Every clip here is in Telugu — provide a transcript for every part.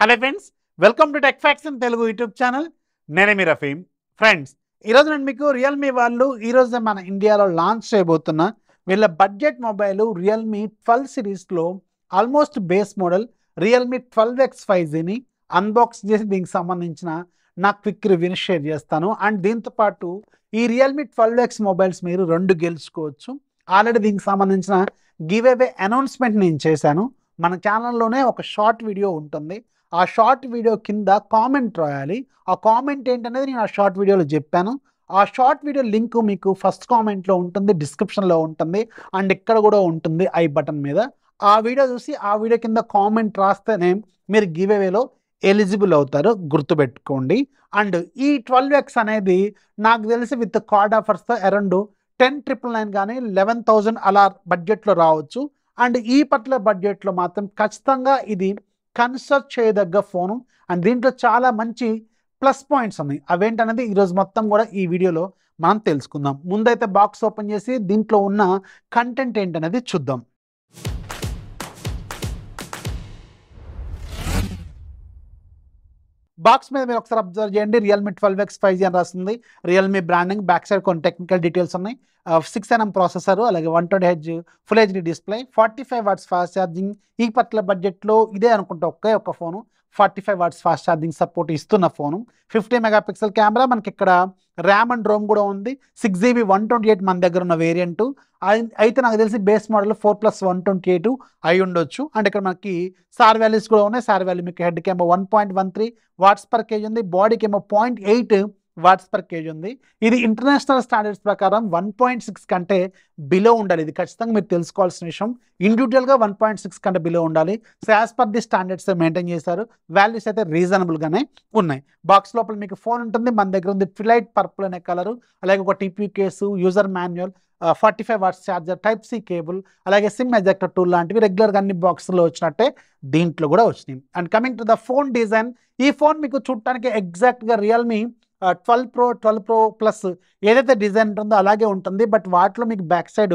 Hello friends, welcome to tech facts in Telugu YouTube channel. నేనే మీ రఫీమ్. ఫ్రెండ్స్, ఈరోజు నేను మీకు రియల్మీ వాళ్ళు ఈరోజు మన ఇండియాలో లాంచ్ చేయబోతున్న వీళ్ళ బడ్జెట్ మొబైల్ రియల్మీ 12 సిరీస్లో almost base model Realme 12X 5Gని అన్బాక్స్ చేసి దీనికి సంబంధించిన నా క్విక్ రివ్యూని షేర్ చేస్తాను. అండ్ దీంతో పాటు ఈ రియల్మీ 12X మొబైల్స్ మీరు 2 గెలుచుకోవచ్చు. ఆల్రెడీ దీనికి సంబంధించిన గివ్ అవే అనౌన్స్మెంట్ నేను చేశాను. మన ఛానల్లోనే ఒక షార్ట్ వీడియో ఉంటుంది. ఆ షార్ట్ వీడియో కింద కామెంట్ రాయాలి. ఆ కామెంట్ ఏంటనేది నేను ఆ షార్ట్ వీడియోలో చెప్పాను. ఆ షార్ట్ వీడియో లింక్ మీకు ఫస్ట్ కామెంట్లో ఉంటుంది, డిస్క్రిప్షన్లో ఉంటుంది, అండ్ ఇక్కడ కూడా ఉంటుంది ఐ బటన్ మీద. ఆ వీడియో చూసి ఆ వీడియో కింద కామెంట్ రాస్తేనే మీరు గివ్ అవేలో ఎలిజిబుల్ అవుతారు, గుర్తుపెట్టుకోండి. అండ్ ఈ 12X అనేది నాకు తెలిసి విత్ కార్డ్ ఆఫర్స్తో అరౌండ్ 10,999 కానీ 11,000 అలా బడ్జెట్లో రావచ్చు. అండ్ ఈ పర్టికులర్ బడ్జెట్లో మాత్రం ఖచ్చితంగా ఇది కన్సిడర్ చేయదగ్గ ఫోను. అండ్ దీంట్లో చాలా మంచి ప్లస్ పాయింట్స్ ఉన్నాయి. అవేంటనేది ఈరోజు మొత్తం కూడా ఈ వీడియోలో మనం తెలుసుకుందాం. ముందైతే బాక్స్ ఓపెన్ చేసి దీంట్లో ఉన్న కంటెంట్ ఏంటనేది చూద్దాం. బాక్స్ మీద మీరు ఒకసారి అబ్జర్వ్ చేయండి. రియల్మీ 12X 5G అని రాస్తుంది. రియల్మీ బ్రాండింగ్, బ్యాక్ సైడ్ కొన్ని టెక్నికల్ డీటెయిల్స్ ఉన్నాయి. 6nm ప్రాసెసర్, అలాగే 120Hz full HD display, 45 watts fast charging. ఈ పర్టికులర్ బడ్జెట్లో ఇదే అనుకుంటా ఒకే ఒక phone 45 watts fast charging support ఇస్తున్న ఫోను. 50 మెగాపిక్సెల్ కెమెరా, మనకి ఇక్కడ ర్యామ్ అండ్ రోమ్ కూడా ఉంది. 6GB 128 మన దగ్గర ఉన్న వేరియంట్ అయితే నాకు తెలిసి బేస్ మోడల్ 4+128 అయి ఉండొచ్చు. అండ్ ఇక్కడ మనకి సార్ వాల్యూస్ కూడా ఉన్నాయి. సార్ వాల్యూ మీకు హెడ్కి ఏమో 1.13 వాట్స్ పర్ కేజీ ఉంది, బాడీకి ఏమో 0.8 వాట్స్ పర్ కేజీ ఉంది. ఇది ఇంటర్నేషనల్ స్టాండర్డ్స్ ప్రకారం 1.6 కంటే బిలో ఉండాలి. ఇది ఖచ్చితంగా మీరు తెలుసుకోవాల్సిన విషయం. ఇండివిజువల్గా 1.6 కంటే బిలో ఉండాలి. So as per the standards maintain చేశారు. వాల్యూస్ అయితే రీజనబుల్గానే ఉన్నాయి. బాక్స్ లోపల మీకు ఫోన్ ఉంటుంది. మన దగ్గర ఉంది ఫిలైట్ పర్పుల్ అనే కలరు, అలాగే ఒక TP case, user manual, 45 watts charger, type C cable, అలాగే సిమ్ ఎజెక్టర్ టూల్ లాంటివి రెగ్యులర్గా అన్ని బాక్స్లో వచ్చినట్టే దీంట్లో కూడా వచ్చినాయి. And coming to the phone design, ఈ ఫోన్ మీకు చూడటానికి ఎగ్జాక్ట్గా రియల్మీ 12 Pro 12 Pro ప్లస్ ఏదైతే డిజైన్ ఉంటుందో అలాగే ఉంటుంది. బట్ వాటిలో మీకు బ్యాక్ సైడ్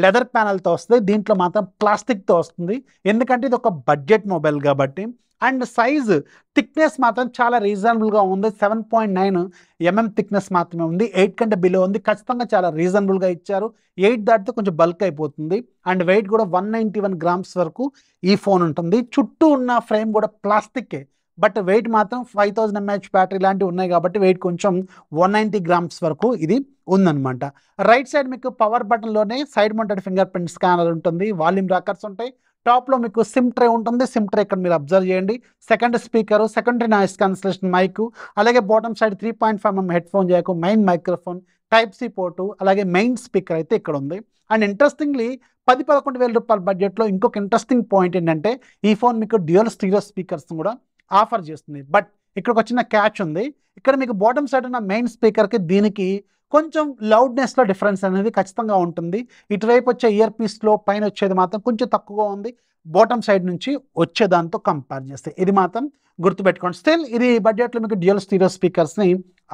లెదర్ ప్యానల్తో వస్తుంది, దీంట్లో మాత్రం ప్లాస్టిక్తో వస్తుంది. ఎందుకంటే ఇది ఒక బడ్జెట్ మొబైల్ కాబట్టి. అండ్ సైజ్ థిక్నెస్ మాత్రం చాలా రీజనబుల్గా ఉంది. 7.9mm థిక్నెస్ మాత్రమే ఉంది. 8 కంటే బిలో ఉంది. ఖచ్చితంగా చాలా రీజనబుల్గా ఇచ్చారు. 8 దాటితే కొంచెం బల్క్ అయిపోతుంది. అండ్ వెయిట్ కూడా 191 గ్రామ్స్ వరకు ఈ ఫోన్ ఉంటుంది. చుట్టూ ఉన్న ఫ్రేమ్ కూడా ప్లాస్టిక్కే, బట్ వెయిట్ మాత్రం 5000 mAh బ్యాటరీ లాంటివి ఉన్నాయి కాబట్టి వెయిట్ కొంచెం 190 గ్రామ్స్ వరకు ఇది ఉందన్నమాట. రైట్ సైడ్ మీకు పవర్ బటన్లోనే side mounted finger print scanner ఉంటుంది, వాల్యూమ్ రాకర్స్ ఉంటాయి. టాప్లో మీకు సిమ్ ట్రే ఉంటుంది. సిమ్ ట్రే ఇక్కడ మీరు అబ్జర్వ్ చేయండి. Second speaker, secondary noise cancellation mic, అలాగే bottom side 3.5mm headphone jack, main microphone, type C port, అలాగే మెయిన్ స్పీకర్ అయితే ఇక్కడ ఉంది. అండ్ ఇంట్రెస్టింగ్లీ 10-11 వేల రూపాయల బడ్జెట్లో ఇంకొక ఇంట్రెస్టింగ్ పాయింట్ ఏంటంటే ఈ ఫోన్ మీకు డ్యూయల్ స్టీరియో స్పీకర్స్ కూడా ఆఫర్ చేస్తుంది. బట్ ఇక్కడికి వచ్చిన క్యాచ్ ఉంది. ఇక్కడ మీకు బాటమ్ సైడ్ ఉన్న మెయిన్ స్పీకర్కి దీనికి కొంచెం లౌడ్నెస్లో డిఫరెన్స్ అనేది ఖచ్చితంగా ఉంటుంది. ఇటువైపు వచ్చే ఇయర్ పీస్లో పైన వచ్చేది మాత్రం కొంచెం తక్కువగా ఉంది బాటమ్ సైడ్ నుంచి వచ్చేదాంతో కంపేర్ చేస్తే. ఇది మాత్రం గుర్తుపెట్టుకోండి. స్టిల్ ఇది బడ్జెట్లో మీకు డ్యూయల్ స్టీరియో స్పీకర్స్ని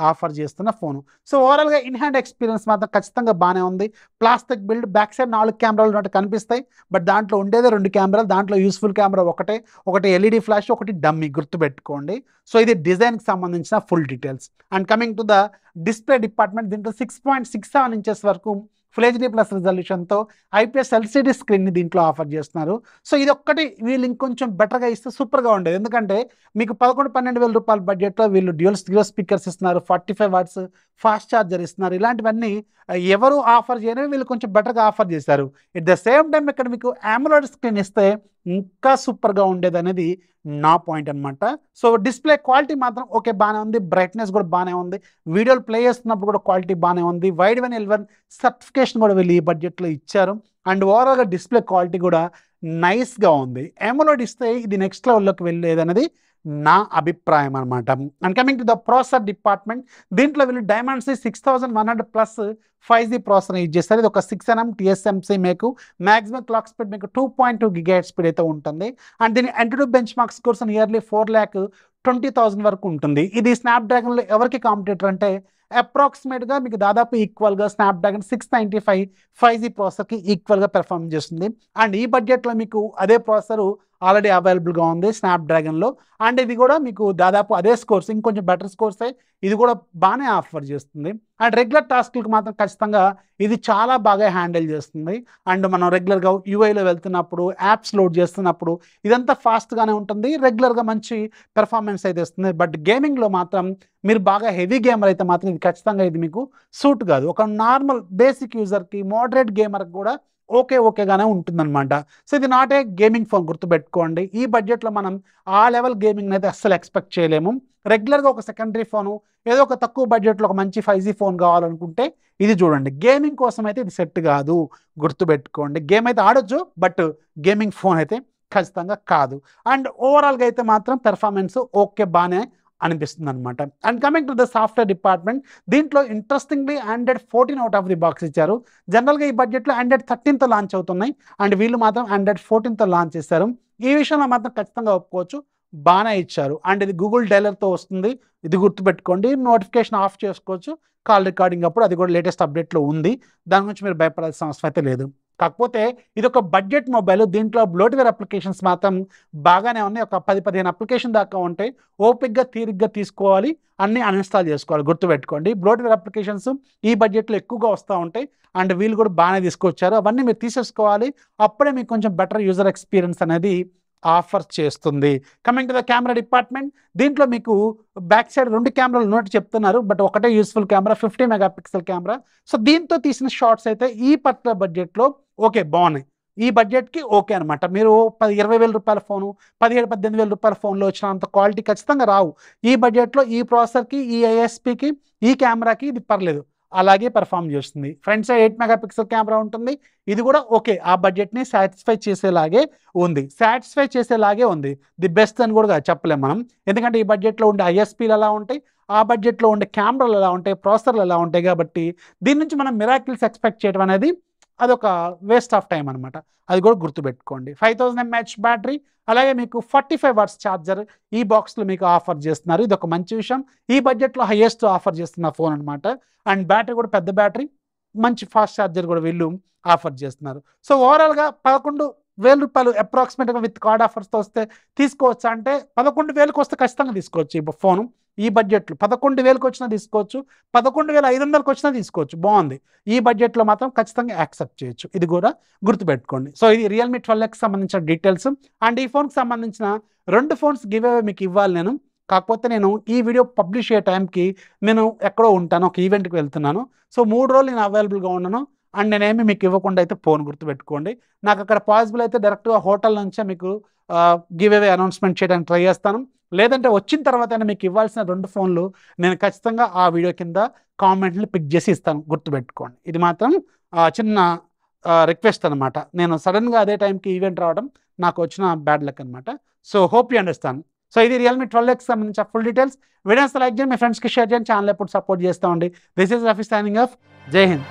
ఆఫర్ చేస్తున్న ఫోను. సో ఓవరాల్గా ఇన్ హ్యాండ్ ఎక్స్పీరియన్స్ మాత్రం ఖచ్చితంగా బాగానే ఉంది. ప్లాస్టిక్ బిల్డ్, బ్యాక్ సైడ్ 4 కెమెరాలు ఉన్నట్టు కనిపిస్తాయి, బట్ దాంట్లో ఉండేదే 2 కెమెరాలు. దాంట్లో యూస్ఫుల్ కెమెరా ఒకటి ఎల్ఈడి ఫ్లాష్, ఒకటి డమ్మీ, గుర్తుపెట్టుకోండి. సో ఇది డిజైన్కి సంబంధించిన full details. And coming to the display department, దీంట్లో 6.67 ఇంచెస్ వరకు ఫుల్ హెచ్డి ప్లస్ రిజల్యూషన్తో IPS LCD స్క్రీన్ని దీంట్లో ఆఫర్ చేస్తున్నారు. సో ఇది ఒక్కటి వీళ్ళు ఇంకొంచెం బెటర్గా ఇస్తే సూపర్గా ఉండేది. ఎందుకంటే మీకు 11-12 వేల రూపాయల బడ్జెట్లో వీళ్ళు డ్యూయల్ స్టీరియో స్పీకర్స్ ఇస్తున్నారు, 45 వాట్స్ ఫాస్ట్ ఛార్జర్ ఇస్తున్నారు. ఇలాంటివన్నీ ఎవరు ఆఫర్ చేయనివి వీళ్ళు కొంచెం బెటర్గా ఆఫర్ చేశారు. ఎట్ ద సేమ్ టైం ఇక్కడ మీకు AMOLED స్క్రీన్ ఇస్తే ఇంకా సూపర్గా ఉండేది అనేది నా పాయింట్ అనమాట. సో డిస్ప్లే క్వాలిటీ మాత్రం ఓకే బాగానే ఉంది. బ్రైట్నెస్ కూడా బాగానే ఉంది. వీడియోలు ప్లే చేస్తున్నప్పుడు కూడా క్వాలిటీ బాగానే ఉంది. వైడ్ వన్ L1 సర్టిఫికేషన్ కూడా వీళ్ళు ఈ బడ్జెట్లో ఇచ్చారు. అండ్ ఓవరాల్గా డిస్ప్లే క్వాలిటీ కూడా నైస్గా ఉంది. AMOLED ఇస్తే ఇది నెక్స్ట్ లెవెల్లోకి వెళ్ళేది అనేది నా అభిప్రాయం అనమాట. And coming to the processor department, దీంట్లో వీళ్ళు డైమెన్సిటీ 6100+ 5G ప్రాసెసర్ యూజ్ చేస్తారు. ఇది ఒక 6nm TSMC మీకు మ్యాక్సిమం క్లాక్ స్పీడ్ మీకు 2.2 GHz స్పీడ్ అయితే ఉంటుంది. అండ్ దీని Antutu bench mark scores nearly 4,20,000 వరకు ఉంటుంది. ఇది స్నాప్డ్రాగన్లో ఎవరికి కాంపిటేటర్ అంటే అప్రాక్సిమేట్గా మీకు దాదాపు ఈక్వల్గా స్నాప్డ్రాగన్ 695 5G ప్రాసెసర్కి ఈక్వల్గా పెర్ఫార్మ్ చేస్తుంది. అండ్ ఈ బడ్జెట్లో మీకు అదే ప్రాసెసర్ ఆల్రెడీ అవైలబుల్గా ఉంది స్నాప్డ్రాగన్లో. అండ్ ఇది కూడా మీకు దాదాపు అదే స్కోర్స్, ఇంకొంచెం బెటర్ స్కోర్సే. ఇది కూడా బాగానే ఆఫర్ చేస్తుంది. అండ్ రెగ్యులర్ టాస్క్లకు మాత్రం ఖచ్చితంగా ఇది చాలా బాగా హ్యాండిల్ చేస్తుంది. అండ్ మనం రెగ్యులర్గా యూఐలో వెళ్తున్నప్పుడు, యాప్స్ లోడ్ చేస్తున్నప్పుడు ఇదంతా ఫాస్ట్గానే ఉంటుంది. రెగ్యులర్గా మంచి పెర్ఫార్మెన్స్ అయితే ఇస్తుంది. బట్ గేమింగ్లో మాత్రం మీరు బాగా హెవీ గేమర్ అయితే మాత్రం ఇది ఖచ్చితంగా ఇది మీకు సూట్ కాదు. ఒక నార్మల్ బేసిక్ యూజర్కి, మోడరేట్ గేమర్కి కూడా ఓకేగానే ఉంటుందన్నమాట. సో ఇది నాట్ ఏ గేమింగ్ ఫోన్, గుర్తుపెట్టుకోండి. ఈ బడ్జెట్లో మనం ఆ లెవెల్ గేమింగ్ అయితే అస్సలు ఎక్స్పెక్ట్ చేయలేము. రెగ్యులర్గా ఒక సెకండరీ ఫోను, ఏదో ఒక తక్కువ బడ్జెట్లో ఒక మంచి 5G ఫోన్ కావాలనుకుంటే ఇది చూడండి. గేమింగ్ కోసం అయితే ఇది సెట్ కాదు, గుర్తుపెట్టుకోండి. గేమ్ అయితే ఆడొచ్చు, బట్ గేమింగ్ ఫోన్ అయితే ఖచ్చితంగా కాదు. అండ్ ఓవరాల్గా అయితే మాత్రం పెర్ఫార్మెన్స్ బాగానే అనిపిస్తుంది అనమాట. And coming to the software department, దీంట్లో ఇంట్రెస్టింగ్లీ Android 14 out of the box ఇచ్చారు. జనరల్గా ఈ బడ్జెట్లో Android 13తో లాంచ్ అవుతున్నాయి, అండ్ వీళ్ళు మాత్రం Android 14తో లాంచ్ చేశారు. ఈ విషయంలో మాత్రం ఖచ్చితంగా ఒప్పుకోవచ్చు, బాగానే ఇచ్చారు. అండ్ ఇది గూగుల్ డైలర్తో వస్తుంది, ఇది గుర్తుపెట్టుకోండి. నోటిఫికేషన్ ఆఫ్ చేసుకోవచ్చు కాల్ రికార్డింగ్ అప్పుడు, అది కూడా లేటెస్ట్ అప్డేట్లో ఉంది. దాని గురించి మీరు భయపడాల్సిన అవసరం అయితే లేదు. కాకపోతే ఇది ఒక బడ్జెట్ మొబైల్, దీంట్లో బ్లోట్వేర్ అప్లికేషన్స్ మాత్రం బాగానే ఉన్నాయి. ఒక 10-15 అప్లికేషన్ దాకా ఉంటాయి. ఓపిక్గా తీరిగ్గా తీసుకోవాలి, అన్నీ అన్ఇన్స్టాల్ చేసుకోవాలి, గుర్తుపెట్టుకోండి. బ్లోట్వేర్ అప్లికేషన్స్ ఈ బడ్జెట్లో ఎక్కువగా వస్తూ ఉంటాయి. అండ్ వీళ్ళు కూడా బాగానే తీసుకొచ్చారు. అవన్నీ మీరు తీసేసుకోవాలి, అప్పుడే మీకు కొంచెం బెటర్ యూజర్ ఎక్స్పీరియన్స్ అనేది ఆఫర్ చేస్తుంది. Coming to the camera department, దీంట్లో మీకు బ్యాక్ సైడ్ 2 కెమెరాలు ఉన్నట్టు చెప్తున్నారు, బట్ ఒకటే useful camera, 50 megapixel camera. So దీంతో తీసిన షార్ట్స్ అయితే ఈ పర్టికులర్ బడ్జెట్లో బాగున్నాయి. ఈ బడ్జెట్కి అనమాట. మీరు 20,000 రూపాయల ఫోను, 17,000-18,000 రూపాయల ఫోన్లో వచ్చినంత క్వాలిటీ ఖచ్చితంగా రావు. ఈ బడ్జెట్లో ఈ ప్రాసెసర్కి, ఈ ఐఎస్పికి, ఈ కెమెరాకి ఇది పర్లేదు, అలాగే పెర్ఫామ్ చేస్తుంది. ఫ్రంట్ సైడ్ 8 మెగాపిక్సెల్ కెమెరా ఉంటుంది. ఇది కూడా ఆ బడ్జెట్ని సాటిస్ఫై చేసేలాగే ఉంది. ది బెస్ట్ అని కూడా చెప్పలేము మనం, ఎందుకంటే ఈ బడ్జెట్లో ఉండే ఐఎస్పీలు ఎలా ఉంటాయి, ఆ బడ్జెట్లో ఉండే కెమెరాలు ఎలా ఉంటాయి, ప్రాసెసర్లు ఎలా ఉంటాయి. కాబట్టి దీని నుంచి మనం మిరాకిల్స్ ఎక్స్పెక్ట్ చేయడం అనేది అదొక వేస్ట్ ఆఫ్ టైం అనమాట. అది కూడా గుర్తుపెట్టుకోండి. 5000 mAh బ్యాటరీ, అలాగే మీకు 45 వాట్స్ ఛార్జర్ ఈ బాక్స్లో మీకు ఆఫర్ చేస్తున్నారు. ఇది ఒక మంచి విషయం. ఈ బడ్జెట్లో హైయెస్ట్ ఆఫర్ చేస్తున్న ఫోన్ అనమాట. అండ్ బ్యాటరీ కూడా పెద్ద బ్యాటరీ, మంచి ఫాస్ట్ ఛార్జర్ కూడా వీళ్ళు ఆఫర్ చేస్తున్నారు. సో ఓవరాల్గా 11,000 రూపాయలు అప్రాక్సిమేట్గా విత్ కార్డ్ ఆఫర్స్తో వస్తే తీసుకోవచ్చు. అంటే 11,000కి వస్తే ఖచ్చితంగా తీసుకోవచ్చు ఈ ఫోను. ఈ బడ్జెట్లో 11,000కి వచ్చినా తీసుకోవచ్చు, 11,500కి వచ్చినా తీసుకోవచ్చు, బాగుంది. ఈ బడ్జెట్లో మాత్రం ఖచ్చితంగా యాక్సెప్ట్ చేయొచ్చు, ఇది కూడా గుర్తుపెట్టుకోండి. సో ఇది Realme 12X సంబంధించిన డీటెయిల్స్. అండ్ ఈ ఫోన్కి సంబంధించిన 2 ఫోన్స్ గివ్ అవే మీకు ఇవ్వాలి నేను. కాకపోతే నేను ఈ వీడియో పబ్లిష్ అయ్యే టైంకి నేను ఎక్కడో ఉంటాను, ఒక ఈవెంట్కి వెళ్తున్నాను. సో 3 రోజులు నేను అవైలబుల్గా ఉన్నాను. అండ్ నేనేమి మీకు ఇవ్వకుండా అయితే ఫోన్, గుర్తుపెట్టుకోండి. నాకు అక్కడ పాసిబుల్ అయితే డైరెక్ట్గా హోటల్ నుంచే మీకు గివ్ అవే అనౌన్స్మెంట్ చేయడానికి ట్రై చేస్తాను. లేదంటే వచ్చిన తర్వాత మీకు ఇవ్వాల్సిన 2 ఫోన్లు నేను ఖచ్చితంగా ఆ వీడియో కింద కామెంట్లు పిక్ చేసి ఇస్తాను, గుర్తుపెట్టుకోండి. ఇది మాత్రం చిన్న రిక్వెస్ట్ అనమాట. నేను సడన్గా అదే టైంకి ఈవెంట్ రావడం నాకు వచ్చిన బ్యాడ్ లక్ అనమాట. So hope you understand. So ఇది Realme 12X సంబంధించిన ఫుల్ డీటెయిల్స్. వీడియోస్ లైక్ చేయండి, మీ ఫ్రెండ్స్కి షేర్ చేయండి, ఛానల్ ఎప్పుడు సపోర్ట్ చేస్తూ ఉండి. This is Rafi signing off. జై హింద్.